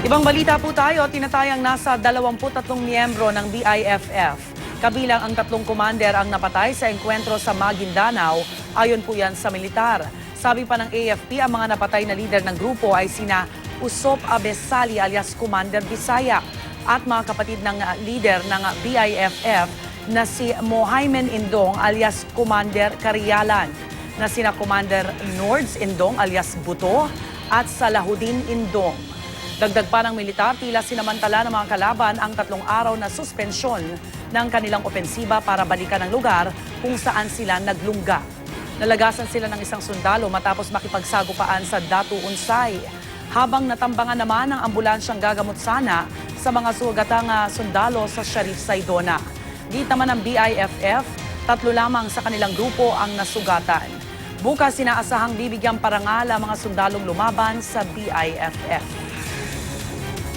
Ibang balita po tayo, tinatayang nasa 23 miyembro ng BIFF. Kabilang ang 3 commander ang napatay sa engkwentro sa Maguindanao, ayon po yan sa militar. Sabi pa ng AFP, ang mga napatay na lider ng grupo ay sina Usop Abesali alias Commander Bisaya at mga kapatid ng lider ng BIFF na si Mohaimen Indong alias Commander Karialan, na sina Commander Nords Indong alias Buto at Salahudin Indong. Dagdag pa ng militar, tila sinamantala ng mga kalaban ang 3 araw na suspensyon ng kanilang opensiba para balikan ang lugar kung saan sila naglungga. Nalagasan sila ng isang sundalo matapos makipagsagupaan sa Datu Unsay. Habang natambangan naman ang ambulansyang gagamot sana sa mga sugatang sundalo sa Sharif Saydona. Git naman ng BIFF, 3 lamang sa kanilang grupo ang nasugatan. Bukas sinaasahang bibigyang parangal ang mga sundalong lumaban sa BIFF.